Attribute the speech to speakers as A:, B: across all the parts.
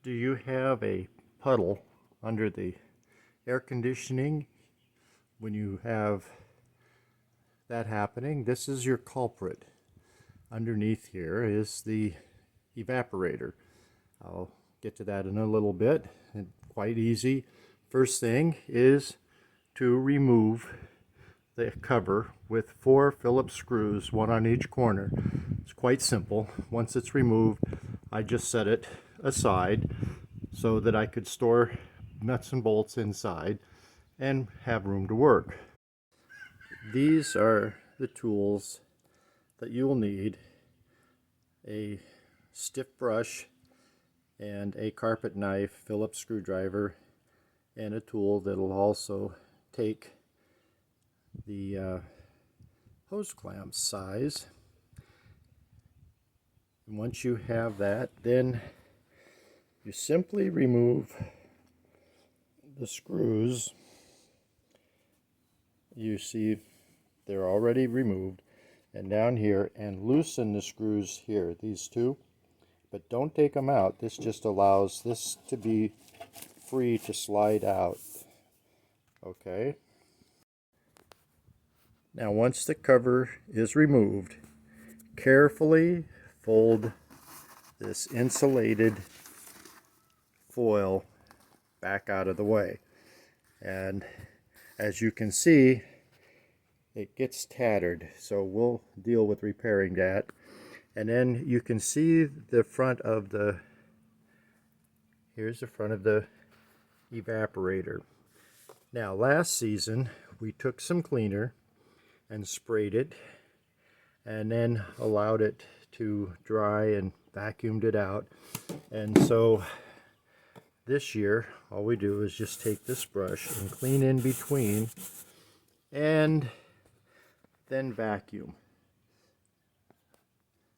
A: Do you have a puddle under the air conditioning? When you have that happening, this is your culprit. Underneath here is the evaporator. I'll get to that in a little bit. And quite easy. First thing is to remove the cover with 4 Phillips screws, one on each corner. It's quite simple. Once it's removed, I just set it aside so that I could store nuts and bolts inside and have room to work. These are the tools that you will need: a stiff brush and a carpet knife, Phillips screwdriver, and a tool that'll also take the hose clamp size. And once you have that, then you simply remove the screws. You see they're already removed, and down here, and loosen the screws here, these two, but don't take them out. This just allows this to be free to slide out. Okay. Now once the cover is removed, carefully fold this insulated foil back out of the way. And as you can see, it gets tattered, so we'll deal with repairing that. And then you can see the front of the, here's the front of the evaporator. Now last season we took some cleaner and sprayed it and then allowed it to dry and vacuumed it out. And so this year all we do is just take this brush and clean in between and then vacuum,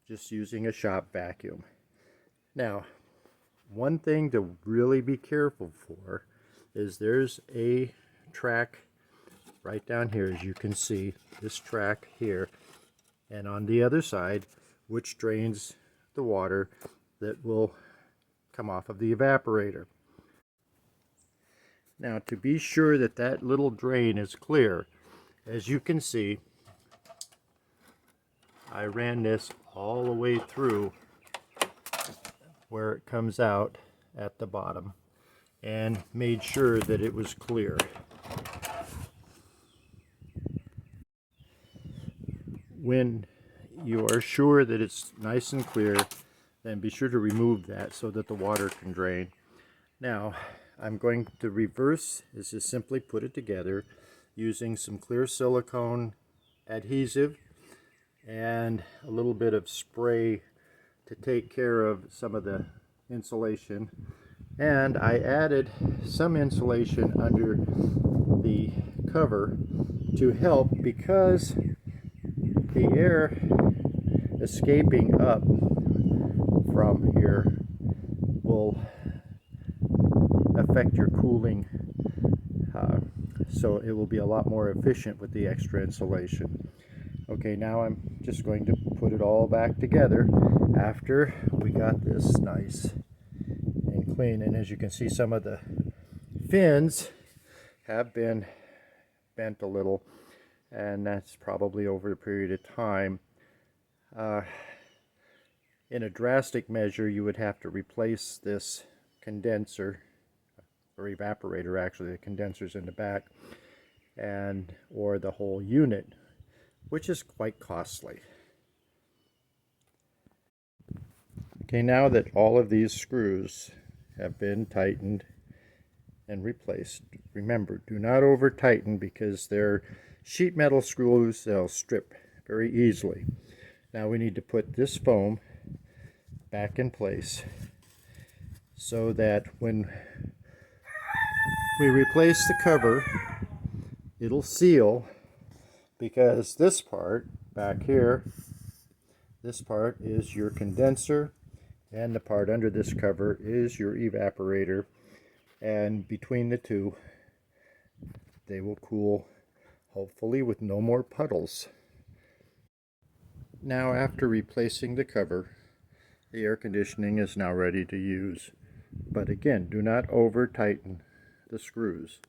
A: just using a shop vacuum. Now, one thing to really be careful for is there's a track right down here, as you can see, this track here, and on the other side, which drains the water that will come off of the evaporator. Now, to be sure that that little drain is clear, as you can see, I ran this all the way through where it comes out at the bottom and made sure that it was clear. When you are sure that it's nice and clear, then be sure to remove that so that the water can drain. Now, I'm going to reverse is to simply put it together using some clear silicone adhesive and a little bit of spray to take care of some of the insulation. And I added some insulation under the cover to help, because the air escaping up from here will affect your cooling, so it will be a lot more efficient with the extra insulation. Okay, now I'm just going to put it all back together after we got this nice and clean. And as you can see, some of the fins have been bent a little, and that's probably over a period of time. In a drastic measure, you would have to replace this condenser, or evaporator actually, the condenser's in the back, and or the whole unit, which is quite costly. Okay, now that all of these screws have been tightened and replaced, remember, do not over tighten, because they're sheet metal screws, they'll strip very easily. Now we need to put this foam back in place so that when we replace the cover, it'll seal, because this part back here, this part is your condenser, and the part under this cover is your evaporator, and between the two they will cool, hopefully with no more puddles. Now, after replacing the cover, the air conditioning is now ready to use. But again, do not over tighten the screws.